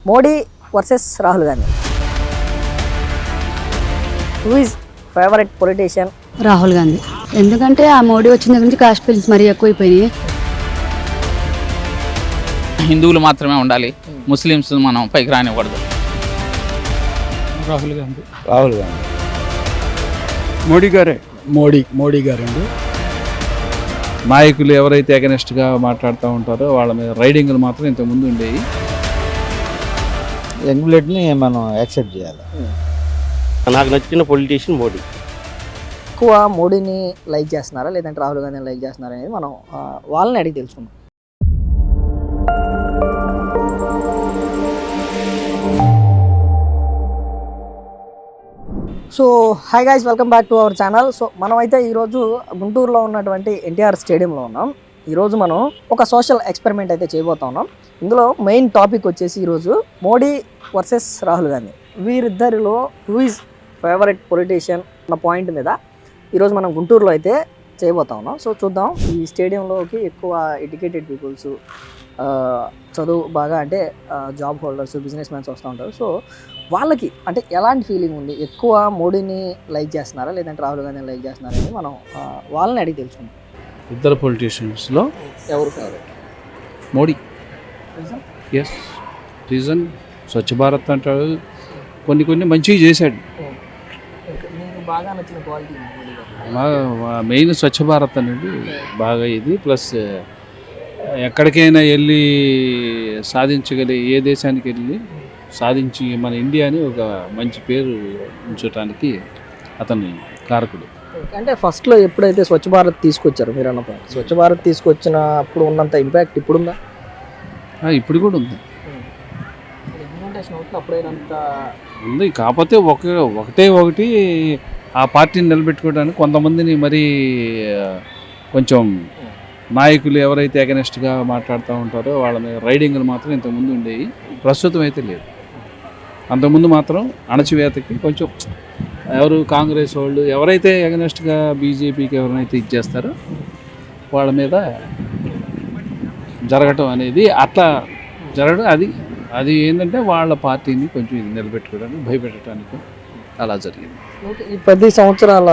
Modi versus Rahul Gandhi. Who is favourite politician? Rahul Gandhi. ఎందుకంటే ఆ మోడీ వచ్చిన దగ్గర నుంచి కాస్ట్ ఫీలింగ్స్ మరీ ఎక్కువైపోయినాయి. హిందువులు మాత్రమే ఉండాలి, ముస్లిమ్స్ మనం పైకి రానివ్వకూడదు. రాహుల్ గాంధీ. మోడీ గారండి. నాయకులు ఎవరైతే అగెనెస్ట్గా మాట్లాడుతూ ఉంటారో వాళ్ళ మీద రైడింగ్లు మాత్రం ఇంతకుముందు ఉండేవి. యంగ్ బ్లడ్ని మనం యాక్సెప్ట్ చేయాలి. నాకు నచ్చిన పొలిటీషియన్ మోడీ. ఎక్కువ మోడీని లైక్ చేస్తున్నారా లేదంటే రాహుల్ గాంధీని లైక్ చేస్తున్నారా అనేది మనం వాళ్ళని అడిగి తెలుసుకుందాం. So hi guys, welcome back to our channel. So మనమైతే ఈరోజు గుంటూరులో ఉన్నటువంటి ఎన్టీఆర్ స్టేడియంలో ఉన్నాం. ఈరోజు మనం ఒక సోషల్ ఎక్స్పెరిమెంట్ అయితే చేయబోతా ఉన్నాం. ఇందులో మెయిన్ టాపిక్ వచ్చేసి ఈరోజు మోడీ వర్సెస్ రాహుల్ గాంధీ, వీరిద్దరిలో హూ ఇస్ ఫేవరెట్ పొలిటీషియన్ అన్న పాయింట్ మీద ఈరోజు మనం గుంటూరులో అయితే చేయబోతా ఉన్నాం. సో చూద్దాం. ఈ స్టేడియంలోకి ఎక్కువ ఎడ్యుకేటెడ్ పీపుల్స్, చదువు బాగా అంటే జాబ్ హోల్డర్స్, బిజినెస్ మ్యాన్స్ వస్తూ ఉంటారు. సో వాళ్ళకి అంటే ఎలాంటి ఫీలింగ్ ఉంది, ఎక్కువ మోడీని లైక్ చేస్తున్నారా లేదంటే రాహుల్ గాంధీని లైక్ చేస్తున్నారా అని మనం వాళ్ళని అడిగి తెలుసుకుందాం. ఇద్దరు పొలిటీషియన్స్లో ఎవరు favourite? Modi. Yes, reason Swachh Bharat అంటాడు, కొన్ని మంచివి చేశాడు. మీకు బాగా నచ్చిన క్వాలిటీ మోడీ గారు? మెయిన్ స్వచ్ఛ భారత్ అనేది బాగా ఇది. ప్లస్ ఎక్కడికైనా వెళ్ళి సాధించగలిగే, ఏ దేశానికి వెళ్ళి సాధించి మన ఇండియాని ఒక మంచి పేరు ఉంచడానికి అతని కారకుడు. అంటే ఫస్ట్లో ఎప్పుడైతే స్వచ్ఛ భారత్ తీసుకొచ్చారు మీరు అన్న పాయింట్, స్వచ్ఛ భారత్ తీసుకొచ్చినప్పుడు ఉన్నంత ఇంపాక్ట్ ఇప్పుడుందా? ఇప్పుడు కూడా ఉంది. ఇంప్లిమెంటేషన్ అవుతుంది అప్పుడైనంత ఉంది. కాకపోతే ఒకటి ఆ పార్టీని నిలబెట్టుకోవడానికి కొంతమందిని మరీ కొంచెం నాయకులు ఎవరైతే అగెనెస్ట్గా మాట్లాడుతూ ఉంటారో వాళ్ళ మీద రైడింగ్లు మాత్రం ఇంతకుముందు ఉండేవి, ప్రస్తుతం అయితే లేదు. అంతకుముందు మాత్రం అణచివేతకి కొంచెం ఎవరు కాంగ్రెస్ వాళ్ళు ఎవరైతే అగెనెస్ట్గా బీజేపీకి ఎవరైతే ఇచ్చేస్తారో వాళ్ళ మీద జరగటం అనేది అట్లా జరగడం, అది ఏంటంటే వాళ్ళ పార్టీని కొంచెం ఇది నిలబెట్టుకోవడానికి, భయపెట్టడానికి అలా జరిగింది. ఈ 10 సంవత్సరాల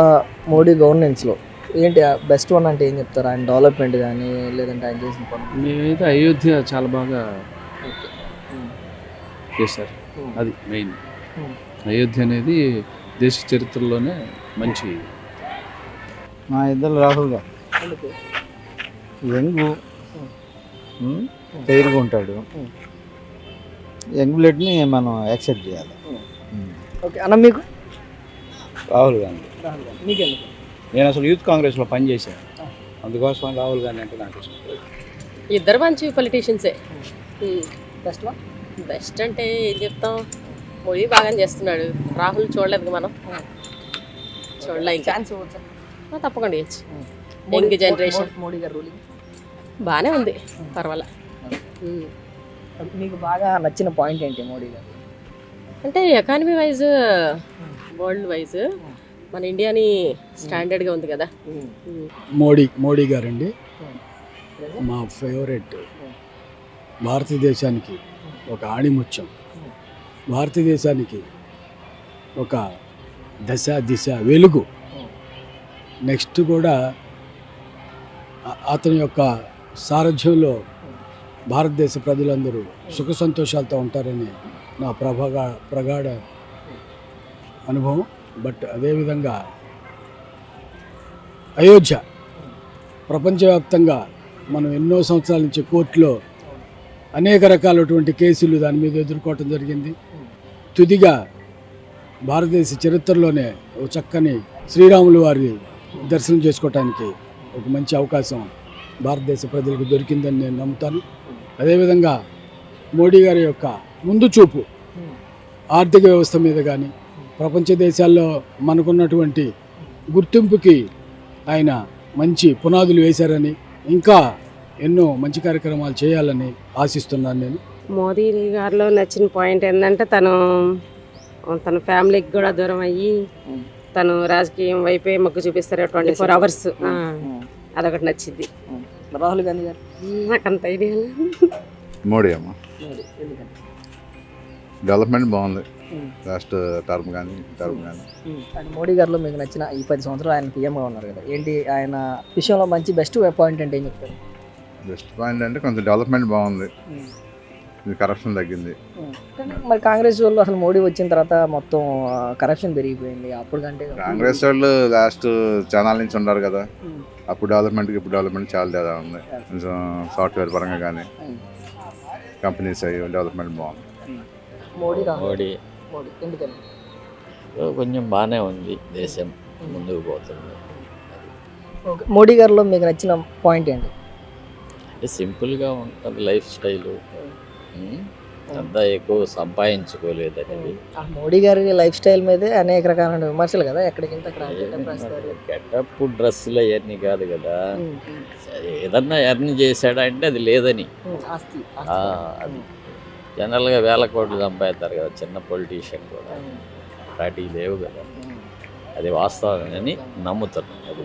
మోడీ గవర్నెన్స్లో ఏంటి బెస్ట్ వన్ అంటే ఏం చెప్తారు? ఆయన డెవలప్మెంట్ కానీ లేదంటే ఆయన చేసిన పనులు? మేమైతే అయోధ్య చాలా బాగా చేశారు. అది మెయిన్. అయోధ్య అనేది దేశ చరిత్రలోనే మంచి. మా ఇద్దరు రాహుల్ గారు. యంగ్ పేరుగా ఉంటాడు. యంగ్ బ్లడ్ని మనం యాక్సెప్ట్ చేయాలి. ఓకే అన్న, మీకు? రాహుల్ గాంధీ. మీకెందుకు? నేను అసలు యూత్ కాంగ్రెస్లో పనిచేశాను, అందుకోసం రాహుల్ గాంధీ అంటే నాకు ఇష్టం. ఇద్దరు మంచి పొలిటీషియన్సే. Best one? బెస్ట్ అంటే ఏం చెప్తాం, మోడీ బాగానే చేస్తున్నాడు. రాహుల్ చూడలేదు మనం, చూడలే. ఇంకా ఛాన్స్ ఇవ్వచ్చు? తప్పకుండా ఇవ్వచ్చు. యంగ్ జనరేషన్ మోడీ గారు రూలింగ్ బాగానే ఉంది, పర్వాలే. మీకు బాగా నచ్చిన పాయింట్ ఏంటి మోడీ గారు? అంటే ఎకానమీ వైజ్, వరల్డ్ వైజ్ మన ఇండియాని స్టాండర్డ్గా ఉంది కదా. మోడీ గారండి. మా ఫేవరెట్. భారతదేశానికి ఒక ఆణిముత్యం, భారతదేశానికి ఒక దిశ వెలుగు. నెక్స్ట్ కూడా అతని యొక్క సారథ్యంలో భారతదేశ ప్రజలందరూ సుఖ సంతోషాలతో ఉంటారని నా ప్రగాఢ అనుభవం. బట్ అదేవిధంగా అయోధ్య ప్రపంచవ్యాప్తంగా మనం ఎన్నో సంవత్సరాల నుంచి కోర్టులో అనేక రకాలైనటువంటి కేసులు దాని మీద ఎదుర్కోవటం జరిగింది. తుదిగా భారతదేశ చరిత్రలోనే ఒక చక్కని శ్రీరాములు వారి దర్శనం చేసుకోవటానికి ఒక మంచి అవకాశం భారతదేశ ప్రజలకు దొరికిందని నేను నమ్ముతాను. అదేవిధంగా మోడీ గారి యొక్క ముందు చూపు ఆర్థిక వ్యవస్థ మీద కానీ, ప్రపంచ దేశాల్లో మనకున్నటువంటి గుర్తింపుకి ఆయన మంచి పునాదులు వేశారని, ఇంకా ఎన్నో మంచి కార్యక్రమాలు చేయాలని ఆశిస్తున్నాను నేను. మోదీ గారిలో నచ్చిన పాయింట్ ఏంటంటే తన ఫ్యామిలీకి కూడా దూరం అయ్యి తను రాజకీయం వైపే మొగ్గు చూపిస్తారు 24 hours. అదొకటి నచ్చింది. రాహుల్ గాంధీ గారు నాకంత ఐడియా. మోడీ అమ్మ. డెవలప్మెంట్ బాగుంది లాస్ట్ టర్మ్ కానీ అండ్ మోడీ గారిలో మీకు నచ్చిన ఈ 10 సంవత్సరాలు ఆయన పీఎంగా ఉన్నారు కదా, ఏంటి ఆయన విషయంలో మంచి బెస్ట్ పాయింట్ అంటే ఏం చెప్తారు? బెస్ట్ పాయింట్ అంటే కొంచెం డెవలప్మెంట్ బాగుంది, కరప్షన్ తగ్గింది. కానీ మరి కాంగ్రెస్ వాళ్ళు అసలు మోడీ వచ్చిన తర్వాత మొత్తం కరప్షన్ పెరిగిపోయింది అప్పుడు కంటే. కాంగ్రెస్ వాళ్ళు లాస్ట్ ఛానల్ నుంచి ఉన్నారు కదా, అప్పుడు డెవలప్మెంట్కి ఇప్పుడు డెవలప్మెంట్ చాలా తేడా ఉంది. కొంచెం సాఫ్ట్వేర్ పరంగా కానీ కంపెనీస్ అయ్యి డెవలప్మెంట్ బాగుంది. మోడీ మోడీ మోడీ ఎందుకని? కొంచెం బాగానే ఉంది, దేశం ముందుకు పోతుంది. ఓకే, మోడీ గారిలో మీకు నచ్చిన పాయింట్ ఏంటి? అంటే సింపుల్గా ఉంటుంది లైఫ్ స్టైలు, అంతా ఎక్కువ సంపాదించుకోలేదు అనేది. ఆ మోడీ గారి లైఫ్ స్టైల్ మీదే అనేక రకాల విమర్శలు కదా, ఎక్కడికి గెటప్ డ్రెస్సులు అవన్నీ కాదు కదా, ఏదన్నా ఎర్న్ చేశాడా అంటే అది లేదని. అది జనరల్గా వేల కోట్లు సంపాదిస్తారు కదా చిన్న పొలిటీషియన్ కూడా, వాటికి లేవు కదా, అది వాస్తవమని నమ్ముతున్నాను. అది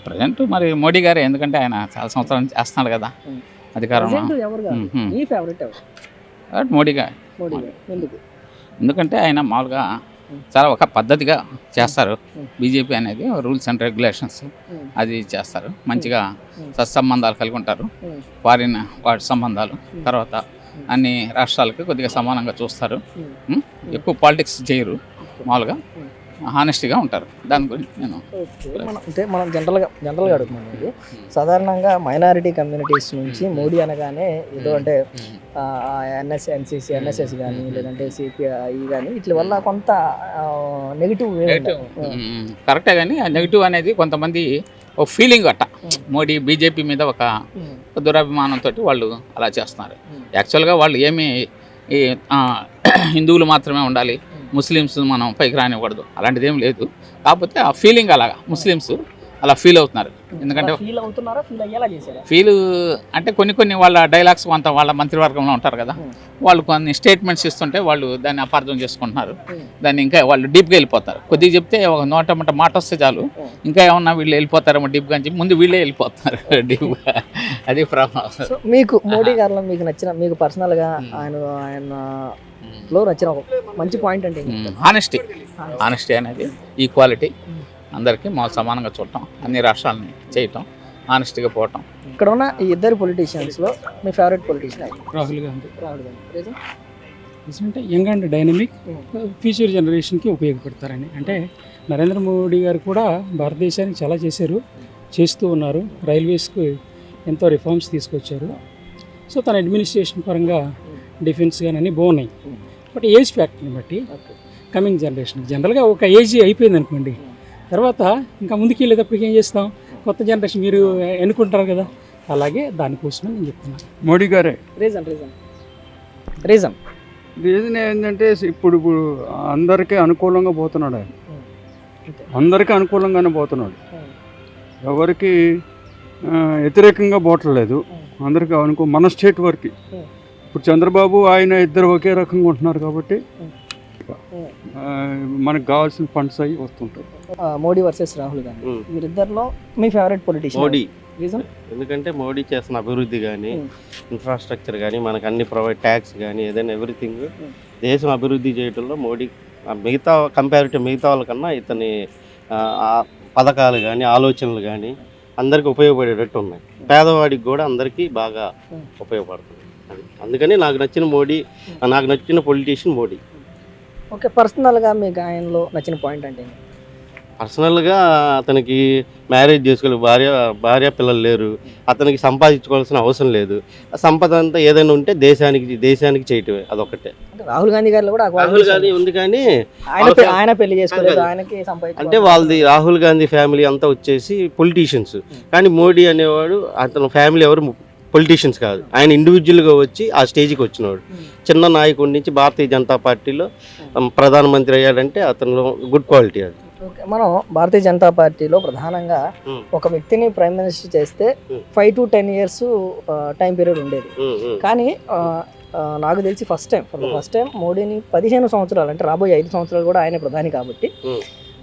ప్రజెంట్ మరి మోడీ గారు, ఎందుకంటే ఆయన చాలా సంవత్సరాలు చేస్తున్నాడు కదా అధికారంలో. మోడీ గారు ఎందుకంటే ఆయన మామూలుగా చాలా ఒక పద్ధతిగా చేస్తారు. బీజేపీ అనేది రూల్స్ అండ్ రెగ్యులేషన్స్ అది చేస్తారు, మంచిగా సత్సంబంధాలు కలిగి ఉంటారు. వాటి సంబంధాలు తర్వాత అన్ని రాష్ట్రాలకి కొద్దిగా సమానంగా చూస్తారు. ఎక్కువ పాలిటిక్స్ చేయరు, మామూలుగా హానెస్ట్గా ఉంటారు. దాని గురించి నేను అంటే మనం జనరల్గా అడుగుతున్నాం. ఇది సాధారణంగా మైనారిటీ కమ్యూనిటీస్ నుంచి మోడీ అనగానే ఏదో అంటే ఎన్ఎస్ఎస్ కానీ లేదంటే సిపిఐ కానీ వీటి వల్ల కొంత నెగిటివ్ కరెక్టే. కానీ ఆ నెగిటివ్ అనేది కొంతమంది ఒక ఫీలింగ్ అట్ట, మోడీ బీజేపీ మీద ఒక దురభిమానంతో వాళ్ళు అలా చేస్తున్నారు. యాక్చువల్గా వాళ్ళు ఏమీ హిందువులు మాత్రమే ఉండాలి, ముస్లిమ్స్ మనం పైకి రానివ్వకూడదు అలాంటిది ఏం లేదు. కాకపోతే ఆ ఫీలింగ్ అలాగా ముస్లిమ్స్ అలా ఫీల్ అవుతున్నారు. ఎందుకంటే ఫీల్ అంటే కొన్ని వాళ్ళ డైలాగ్స్ కొంత వాళ్ళ మంత్రివర్గంలో ఉంటారు కదా, వాళ్ళు కొన్ని స్టేట్మెంట్స్ ఇస్తుంటే వాళ్ళు దాన్ని అపార్థం చేసుకుంటున్నారు. దాన్ని ఇంకా వాళ్ళు డీప్గా వెళ్ళిపోతారు. కొద్దిగా చెప్తే ఒక నోటమాట మాట వస్తే చాలు, ఇంకా ఏమన్నా వీళ్ళు వెళ్ళిపోతారేమో డీప్గా అని చెప్పి ముందు వీళ్ళే వెళ్ళిపోతున్నారు డీప్గా. అది ప్రాబ్లం. మీకు మోడీ గారిలో మీకు నచ్చిన, మీకు పర్సనల్గా ఆయనలో నచ్చిన ఒక మంచి పాయింట్ అంటే హానెస్టీ అనేది, ఈక్వాలిటీ, అందరికీ సమానంగా చూడటం, అన్ని రాష్ట్రాలని చేయటం, హానెస్టీగా పోవటం. ఇక్కడ ఉన్న ఈ ఇద్దరు పొలిటీషియన్స్లో మీ ఫేవరెట్ పొలిటీషియన్? రాహుల్ గాంధీ. అంటే యంగ్ అండ్ డైనమిక్, ఫ్యూచర్ జనరేషన్కి ఉపయోగపడతారని. అంటే నరేంద్ర మోడీ గారు కూడా భారతదేశానికి చాలా చేస్తూ ఉన్నారు. రైల్వేస్కి ఎంతో రిఫార్మ్స్ తీసుకొచ్చారు. సో తన అడ్మినిస్ట్రేషన్ పరంగా డిఫెన్స్ కానీ అన్నీ బాగున్నాయి. బట్ ఏజ్ ఫ్యాక్టర్ని బట్టి కమింగ్ జనరేషన్ జనరల్గా ఒక ఏజ్ అయిపోయింది అనుకోండి, తర్వాత ఇంకా ముందుకు వెళ్ళేటప్పటికి ఏం చేస్తాం, కొత్త జనరేషన్ మీరు ఎన్నుకుంటారు కదా, అలాగే దానికోసమే నేను చెప్తున్నాను మోడీ గారే. రీజన్ ఏంటంటే ఇప్పుడు అందరికీ అనుకూలంగా పోతున్నాడు ఆయన, అందరికీ అనుకూలంగానే పోతున్నాడు, ఎవరికి వ్యతిరేకంగా పోవట్లేదు, అందరికీ మన స్టేట్ వరకు. ఇప్పుడు చంద్రబాబు ఆయన ఇద్దరు ఒకే రకంగా ఉంటున్నారు కాబట్టి మనకు కావాల్సిన ఫండ్స్ అవి వస్తుంటాయి. మోడీ వర్సెస్ రాహుల్ గాంధీ, వీరిద్దరిలో మీ ఫేవరెట్ పొలిటీషియన్? మోడీ. ఎందుకంటే మోడీ చేసిన అభివృద్ధి కానీ, ఇన్ఫ్రాస్ట్రక్చర్ కానీ, మనకు అన్ని ప్రొవైడ్, ట్యాక్స్ కానీ, ఏదైనా ఎవ్రీథింగ్ దేశం అభివృద్ధి చేయడంలో మోడీ మిగతా వాళ్ళకన్నా ఇతని పథకాలు కానీ, ఆలోచనలు కానీ అందరికీ ఉపయోగపడేటట్టు ఉన్నాయి. పేదవాడికి కూడా అందరికీ బాగా ఉపయోగపడుతుంది. అందుకని నాకు నచ్చిన పొలిటీషియన్ మోడీ. ఓకే, పర్సనల్గా మీకు ఆయనలో నచ్చిన పాయింట్ అంటే? పర్సనల్గా అతనికి మ్యారేజ్ చేసుకోవాలి, భార్య పిల్లలు లేరు, అతనికి సంపాదించుకోవాల్సిన అవసరం లేదు. సంపద అంతా ఏదైనా ఉంటే దేశానికి చేయటమే, అదొకటే. రాహుల్ గాంధీ గారిలో కూడా రాహుల్ గాంధీ ఉంది, కానీ ఆయన పెళ్లి చేసుకోలేదు, ఆయనకి అంటే వాళ్ళది రాహుల్ గాంధీ ఫ్యామిలీ అంతా వచ్చేసి పొలిటీషియన్స్. కానీ మోడీ అనేవాడు అతని ఫ్యామిలీ ఎవరు పొలిటీషియన్స్ కాదు, ఆయన ఇండివిజువల్గా వచ్చి ఆ స్టేజ్కి వచ్చినవాడు. చిన్న నాయకుడి నుంచి భారతీయ జనతా పార్టీలో ప్రధానమంత్రి అయ్యాడంటే అతనిలో గుడ్ క్వాలిటీ అది. మనం భారతీయ జనతా పార్టీలో ప్రధానంగా ఒక వ్యక్తిని ప్రైమ్ మినిస్టర్ చేస్తే 5 to 10 years టైం పీరియడ్ ఉండేది. కానీ నాకు తెలిసి ఫస్ట్ టైం మోడీని 15 సంవత్సరాలు, అంటే రాబోయే 5 సంవత్సరాలు కూడా ఆయన ప్రధాని కాబట్టి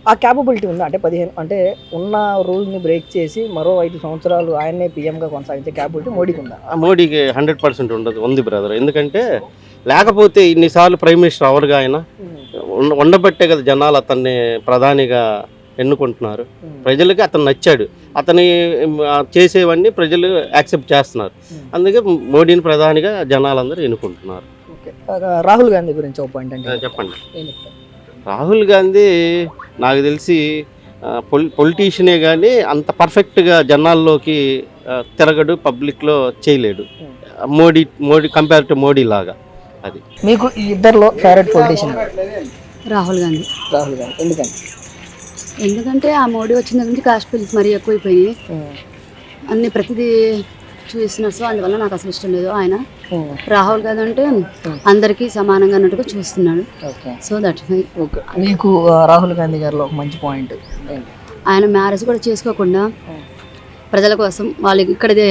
ఆ క్యాపబిలిటీ ఉందా? అంటే 15 అంటే ఉన్న రూల్ని బ్రేక్ చేసి మరో 5 సంవత్సరాలు ఆయన్నే పీఎంగా కొనసాగించే క్యాపబిలిటీ మోడీకి ఉందా? మోడీకి 100% ఉంది బ్రదర్. ఎందుకంటే లేకపోతే ఇన్నిసార్లు ప్రైమ్ మినిస్టర్ అవరుగా ఆయన ఉండబట్టే కదా జనాలు అతన్ని ప్రధానిగా ఎన్నుకుంటున్నారు. ప్రజలకి అతను నచ్చాడు, అతని చేసేవన్నీ ప్రజలు యాక్సెప్ట్ చేస్తున్నారు. అందుకే మోడీని ప్రధానిగా జనాలందరూ ఎన్నుకుంటున్నారు. రాహుల్ గాంధీ గురించి ఒక పాయింట్ అంటే చెప్పండి. రాహుల్ గాంధీ నాకు తెలిసి పొలిటీషియనే కానీ అంత పర్ఫెక్ట్గా జనాల్లోకి తిరగడు, పబ్లిక్లో చేయలేడు. మోడీ కంపేర్ టు మోడీ లాగా. అది మీకు ఈ ఇద్దరిలో ఫేవరెట్ పొలిటీషియన్? రాహుల్ గాంధీ. రాహుల్ గాంధీ ఎందుకని? ఎందుకంటే ఆ మోడీ వచ్చిన దగ్గర నుంచి కాస్ట్ ఫీలింగ్స్ మరీ ఎక్కువైపోయినాయి. అన్ని ప్రతిదీ చూస్తున్నారు. సో అందువల్ల నాకు అసలు ఇష్టం లేదు ఆయన. రాహుల్ గాంధీ అంటే అందరికీ సమానంగా అన్నట్టుగా చూస్తున్నాడు. సో దట్ మీకు రాహుల్ గాంధీ గారిలో ఒక మంచి పాయింట్? ఆయన మ్యారేజ్ కూడా చేసుకోకుండా ప్రజల కోసం వాళ్ళు ఇక్కడదే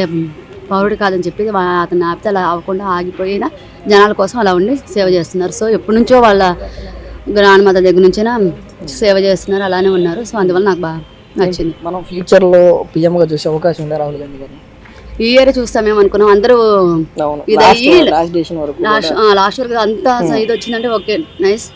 పౌరుడు కాదని చెప్పి అతను ఆపితే అలా అవ్వకుండా ఆగిపోయిన జనాల కోసం అలా ఉండి సేవ చేస్తున్నారు. సో ఎప్పటి నుంచో వాళ్ళ గ్రాండ్ మదర్ దగ్గర నుంచైనా సేవ చేస్తున్నారు, అలానే ఉన్నారు. సో అందువల్ల నాకు బాగా నచ్చింది. మనం ఫ్యూచర్లో పిఎంగా చూసే అవకాశం ఉందా రాహుల్ గాంధీ గారిని? ఈ ఇయర్ చూస్తామేమో అనుకున్నాం అందరూ. లాస్ట్ వరకు లాస్ట్ వరకు అంతా ఇది వచ్చిందంటే ఓకే నైస్.